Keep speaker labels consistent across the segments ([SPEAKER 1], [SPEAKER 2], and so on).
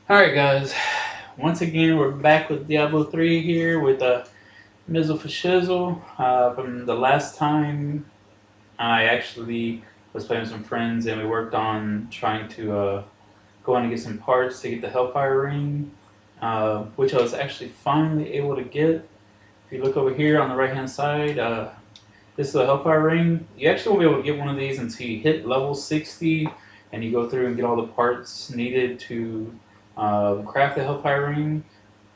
[SPEAKER 1] Alright guys, once again we're back with Diablo 3 here with Mizzle for Shizzle. From the last time I actually was playing with some friends and we worked on trying to go on and get some parts to get the Hellfire Ring, which I was actually finally able to get. If you look over here on the right hand side, this is a Hellfire Ring. You actually won't be able to get one of these until you hit level 60 and you go through and get all the parts needed to craft the Hellfire Ring.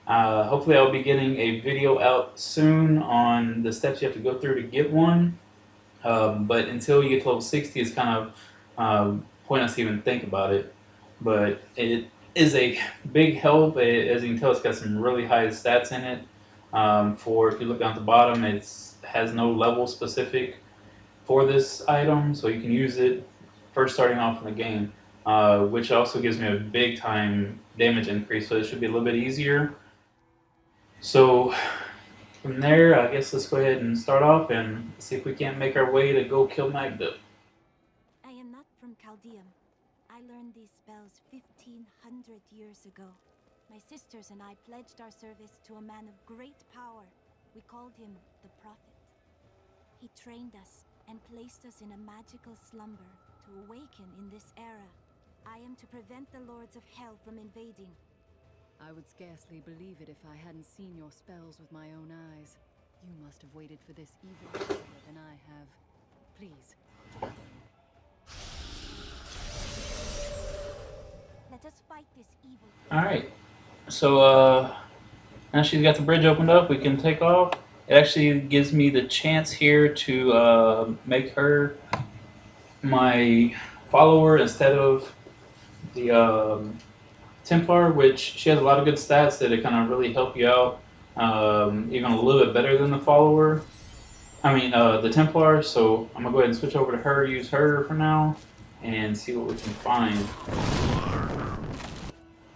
[SPEAKER 1] Hopefully, I'll be getting a video out soon on the steps you have to go through to get one. But until you get to level 60, it's kind of pointless to even think about it. But it is a big help. As you can tell, it's got some really high stats in it. For if you look down at the bottom, it has no level specific for this item, so you can use it first starting off in the game, which also gives me a big time damage increase, so it should be a little bit easier. So from there, I guess let's go ahead and start off and see if we can't make our way to go kill Magda.
[SPEAKER 2] I am not from Chaldeum. I learned these spells 1500 years ago. My sisters and I pledged our service to a man of great power. We called him the Prophet. He trained us and placed us in a magical slumber to awaken in this era. I am to prevent the lords of hell from invading.
[SPEAKER 3] I would scarcely believe it if I hadn't seen your spells with my own eyes. You must have waited for this even longer than I have. Please.
[SPEAKER 2] Let us fight this evil.
[SPEAKER 1] Alright, so now she's got the bridge opened up, we can take off. It actually gives me the chance here to make her my follower instead of the Templar, which she has a lot of good stats that it kind of really help you out, even a little bit better than the follower. The Templar. So I'm gonna go ahead and switch over to her, use her for now, and see what we can find.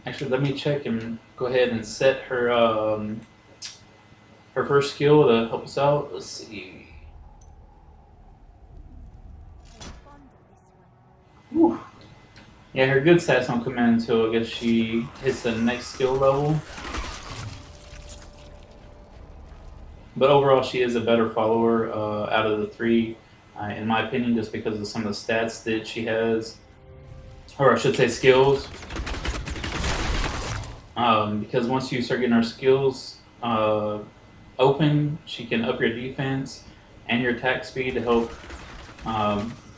[SPEAKER 1] Actually, let me check and go ahead and set her her first skill to help us out. Let's see. Whew. Yeah, her good stats don't come in until I guess she hits the next skill level. But overall, she is a better follower out of the three, in my opinion, just because of some of the stats that she has, or I should say skills. Because once you start getting her skills open, she can up your defense and your attack speed to help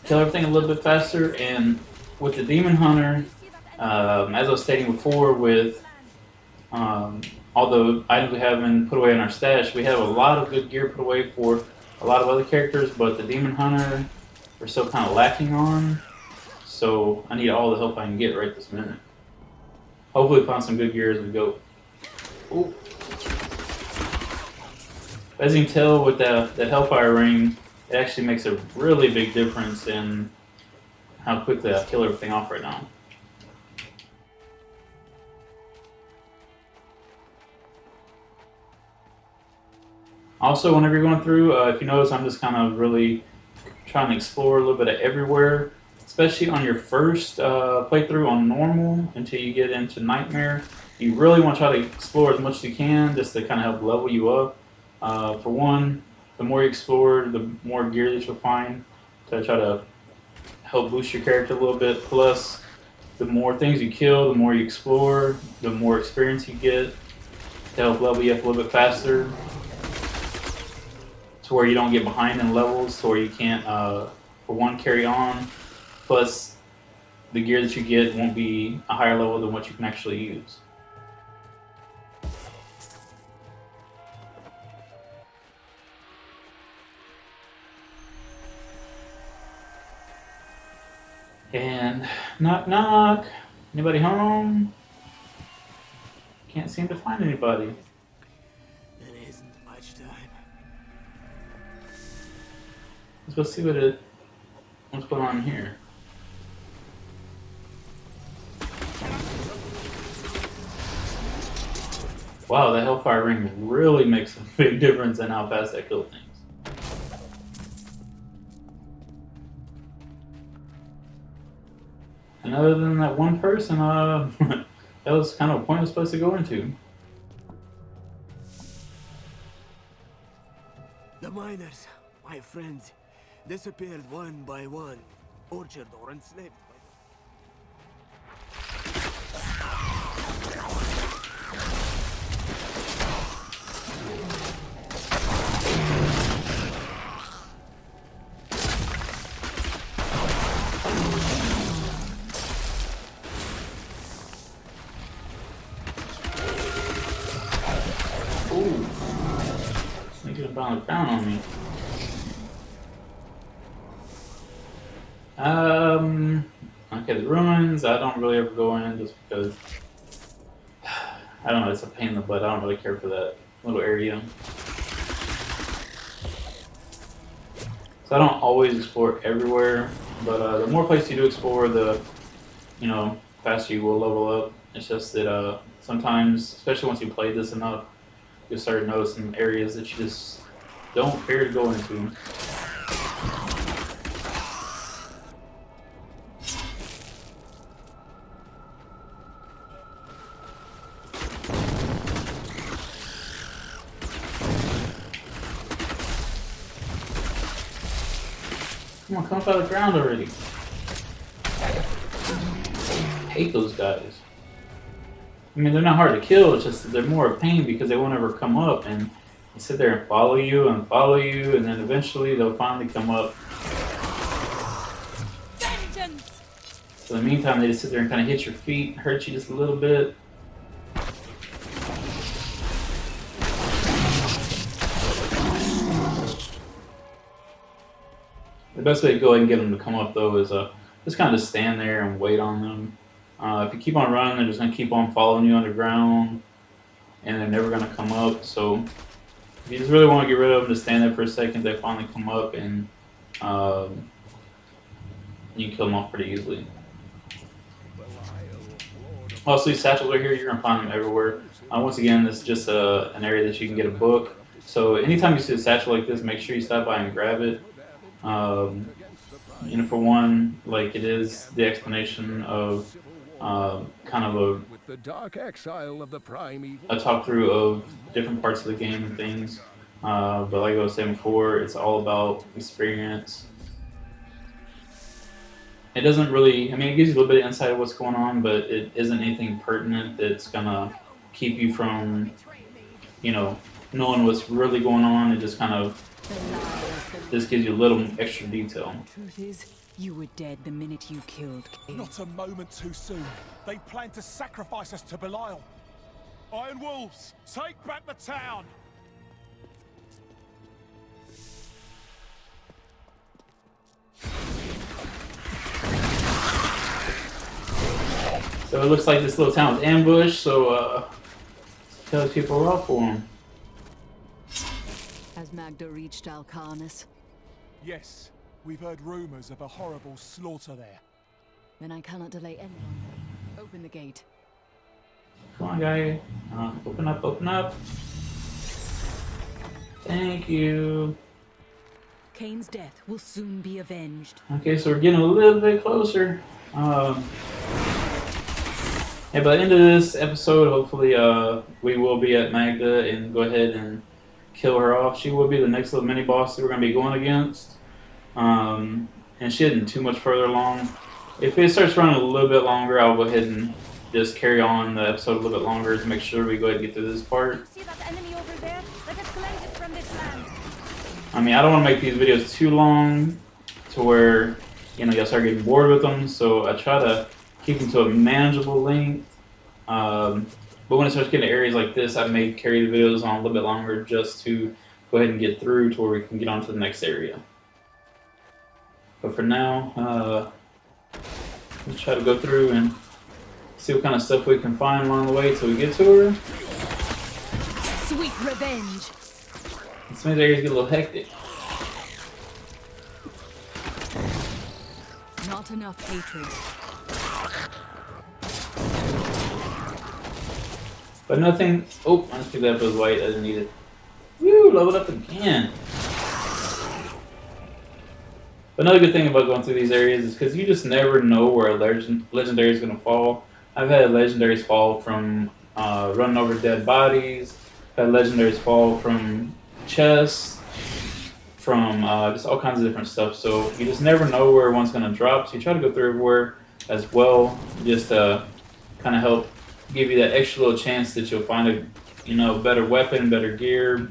[SPEAKER 1] kill everything a little bit faster. And with the Demon Hunter, as I was stating before, with all the items we have been put away in our stash, we have a lot of good gear put away for a lot of other characters, but the Demon Hunter we're still kind of lacking on. So I need all the help I can get right this minute. Hopefully find some good gear as we go. Ooh. As you can tell with that Hellfire Ring, it actually makes a really big difference in how quickly I kill everything off right now. Also, whenever you're going through, if you notice, I'm just kind of really trying to explore a little bit of everywhere, especially on your first playthrough on normal until you get into Nightmare. You really want to try to explore as much as you can just to kind of help level you up. For one, the more you explore, the more gear that you'll find to try to help boost your character a little bit. Plus, the more things you kill, the more you explore, the more experience you get to help level you up a little bit faster, to where you don't get behind in levels, to where you can't, for one, carry on. Plus, the gear that you get won't be a higher level than what you can actually use. And knock knock. Anybody home? Can't seem to find anybody.
[SPEAKER 4] It isn't much time.
[SPEAKER 1] Let's go see what's going on here. Wow, the Hellfire Ring really makes a big difference in how fast I kill things. And other than that one person, That was kind of a pointless place to go into.
[SPEAKER 4] The miners, my friends, disappeared one by one, tortured or enslaved.
[SPEAKER 1] Ooh. Sneaking up on the ground on me. Okay, the ruins, I don't really ever go in just because, I don't know, it's a pain in the butt. I don't really care for that little area. So I don't always explore everywhere, but the more places you do explore, the, faster you will level up. It's just that sometimes, especially once you play this enough, you'll start noticing areas that you just don't care to go into. Come on, come up out of the ground already. I hate those guys. I mean, they're not hard to kill, it's just that they're more a pain because they won't ever come up and they sit there and follow you, and then eventually they'll finally come up.
[SPEAKER 2] Vengeance!
[SPEAKER 1] So in the meantime, they just sit there and kind of hit your feet, hurt you just a little bit. The best way to go ahead and get them to come up, though, is just kind of stand there and wait on them. If you keep on running, they're just going to keep on following you underground, and they're never going to come up. So if you just really want to get rid of them, just stand there for a second, they finally come up, and you can kill them off pretty easily. Also, these satchels are here, you're going to find them everywhere. Once again, this is just an area that you can get a book. So anytime you see a satchel like this, make sure you stop by and grab it. For one, like, it is the explanation of kind of
[SPEAKER 5] the dark exile of the primeval.
[SPEAKER 1] a talk through of different parts of the game and things. But like I was saying before, it's all about experience. It doesn't really, I mean, it gives you a little bit of insight of what's going on, but it isn't anything pertinent that's gonna keep you from, knowing what's really going on. It just kind of gives you a little extra detail.
[SPEAKER 3] Truth is, you were dead the minute you killed Cain.
[SPEAKER 6] Not a moment too soon. They plan to sacrifice us to Belial. Iron Wolves, take back the town!
[SPEAKER 1] So it looks like this little town was ambushed, so tell these people are off for them.
[SPEAKER 3] Has Magda reached Alcarnus?
[SPEAKER 6] Yes, we've heard rumors of a horrible slaughter there.
[SPEAKER 3] Then I cannot delay any longer. Open the gate.
[SPEAKER 1] Come on, guy. Open up, open up. Thank you.
[SPEAKER 3] Cain's death will soon be avenged.
[SPEAKER 1] Okay, so we're getting a little bit closer. By the end of this episode, hopefully, we will be at Magda and go ahead and kill her off. She will be the next little mini boss that we're going to be going against. And she isn't too much further along. If it starts running a little bit longer, I'll go ahead and just carry on the episode a little bit longer to make sure we go ahead and get through this part.
[SPEAKER 2] See that enemy over there? Let us cleanse it from this land.
[SPEAKER 1] I mean, I don't want to make these videos too long to where, you'll start getting bored with them. So I try to keep them to a manageable length. But when it starts getting to areas like this, I may carry the videos on a little bit longer just to go ahead and get through to where we can get on to the next area. But for now, let's try to go through and see what kind of stuff we can find along the way till we get to her.
[SPEAKER 3] Sweet revenge!
[SPEAKER 1] Some of these areas get a little hectic.
[SPEAKER 3] Not enough hatred.
[SPEAKER 1] But nothing. Oh, I just picked that up as white. I didn't need it. Woo, leveled up again. But another good thing about going through these areas is because you just never know where a legendary is going to fall. I've had legendaries fall from running over dead bodies. I've had legendaries fall from chests, from just all kinds of different stuff. So you just never know where one's going to drop. So you try to go through everywhere as well, just to kind of help give you that extra little chance that you'll find a better weapon, better gear.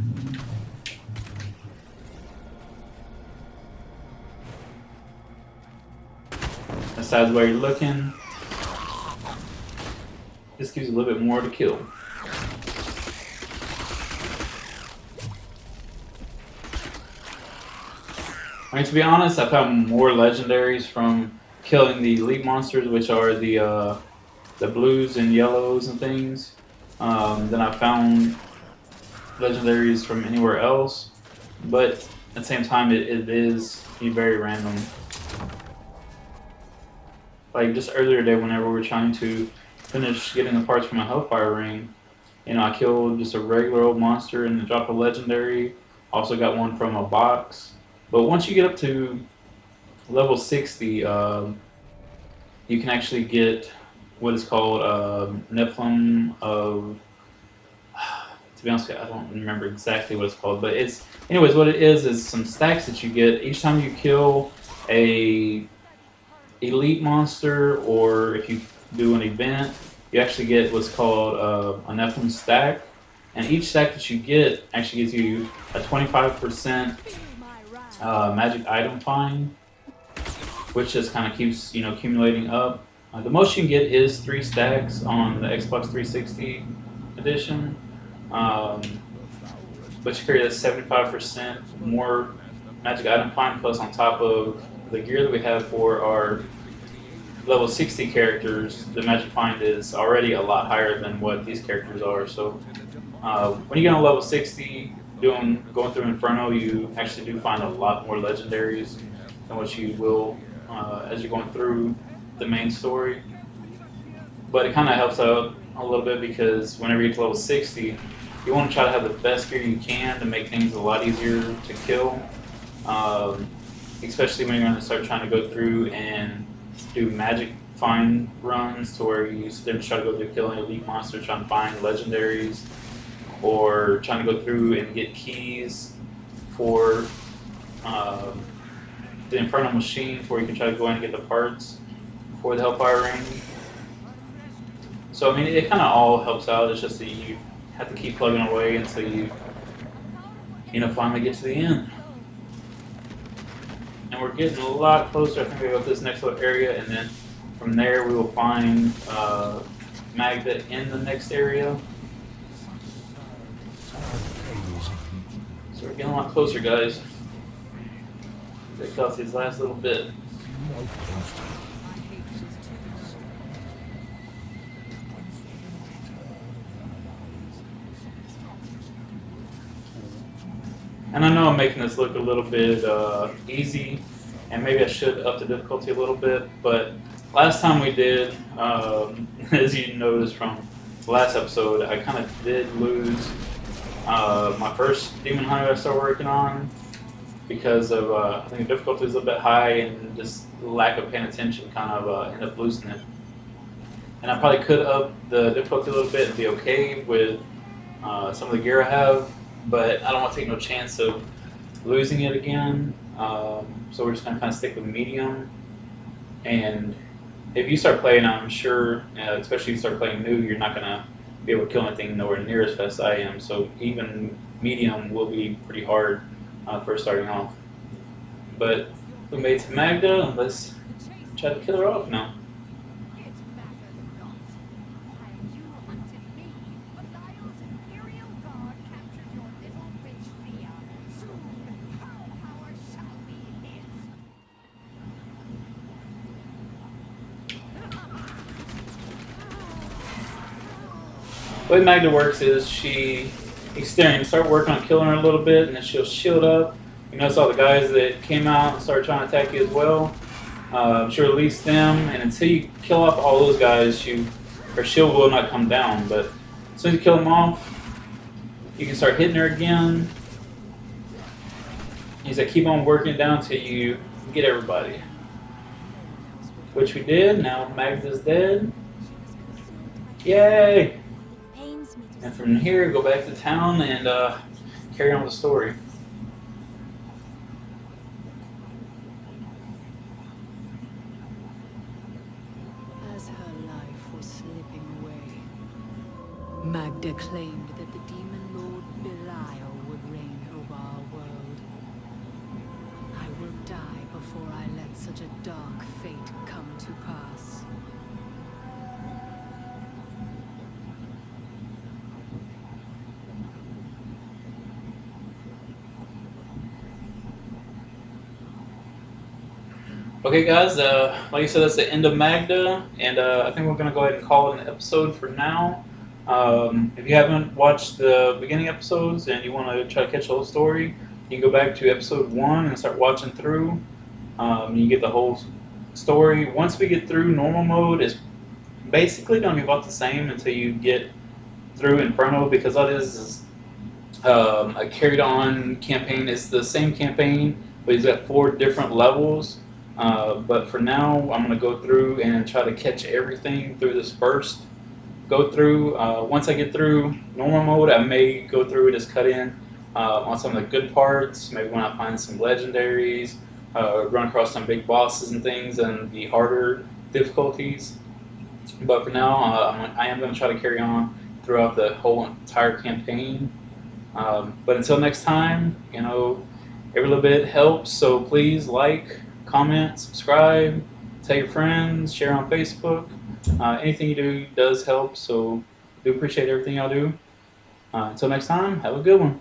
[SPEAKER 1] Besides where you're looking, this gives you a little bit more to kill. I mean, to be honest, I found more legendaries from killing the elite monsters, which are the blues and yellows and things, than I found legendaries from anywhere else. But at the same time, it is very random. Like just earlier today, whenever we were trying to finish getting the parts from a Hellfire ring, I killed just a regular old monster and dropped a legendary. Also got one from a box. But once you get up to level 60, you can actually get what is called Nephilim of. To be honest, I don't remember exactly what it's called, but anyways, what it is some stacks that you get each time you kill a elite monster, or if you do an event, you actually get what's called a Nephilim stack, and each stack that you get actually gives you a 25% magic item find, which just kind of keeps accumulating up. The most you can get is 3 stacks on the Xbox 360 edition, but you carry that 75% more magic item find, plus on top of the gear that we have for our level 60 characters, the magic find is already a lot higher than what these characters are. So when you get on level 60, going through Inferno, you actually do find a lot more legendaries than what you will as you're going through the main story. But it kind of helps out a little bit because whenever you get to level 60, you want to try to have the best gear you can to make things a lot easier to kill, especially when you're going to start trying to go through and do magic find runs to where you then try to go through killing elite monsters, trying to find legendaries, or trying to go through and get keys for the Infernal machines where you can try to go in and get the parts for the Hellfire ring. So I mean, it kind of all helps out. It's just that you have to keep plugging away until you finally get to the end. And we're getting a lot closer. I think we go to this next little area, and then from there we will find Magda in the next area. So we're getting a lot closer, guys. Take off these last little bit. And I know I'm making this look a little bit easy, and maybe I should up the difficulty a little bit, but last time we did, as you noticed from the last episode, I kind of did lose my first Demon Hunter I started working on because of, I think the difficulty is a little bit high and just lack of paying attention kind of ended up losing it. And I probably could up the difficulty a little bit and be okay with some of the gear I have, but I don't want to take no chance of losing it again. So we're just going to kind of stick with medium. And if you start playing, I'm sure, especially if you start playing new, you're not going to be able to kill anything nowhere near as fast as I am. So even medium will be pretty hard first starting off. But we made it to Magda, and let's try to kill her off now. The way Magda works is you start working on killing her a little bit, and then she'll shield up. You notice all the guys that came out and started trying to attack you as well. She'll release them, and until you kill off all those guys, her shield will not come down. But as soon as you kill them off, you can start hitting her again. You just keep on working down until you get everybody. Which we did. Now Magda's dead. Yay!
[SPEAKER 2] It pains me to
[SPEAKER 1] And
[SPEAKER 2] see
[SPEAKER 1] from here, go back to town and carry on the story.
[SPEAKER 3] As her life was slipping away, Magda claimed that the demon lord Belial would reign over our world. I will die before I let such a dark fate come to pass.
[SPEAKER 1] Okay, guys, like I said, that's the end of Magda, and I think we're going to go ahead and call it an episode for now. If you haven't watched the beginning episodes and you want to try to catch the whole story, you can go back to episode 1 and start watching through. You get the whole story. Once we get through normal mode, it's basically going to be about the same until you get through Inferno, because all it is a carried on campaign. It's the same campaign, but he's got 4 different levels. But for now, I'm going to go through and try to catch everything through this first go through. Once I get through normal mode, I may go through and just cut in on some of the good parts. Maybe when I find some legendaries, run across some big bosses and things, and the harder difficulties. But for now, I am going to try to carry on throughout the whole entire campaign. But until next time, every little bit helps. So please like, comment, subscribe, tell your friends, share on Facebook. Anything you do does help. So do appreciate everything y'all do. Until next time, have a good one.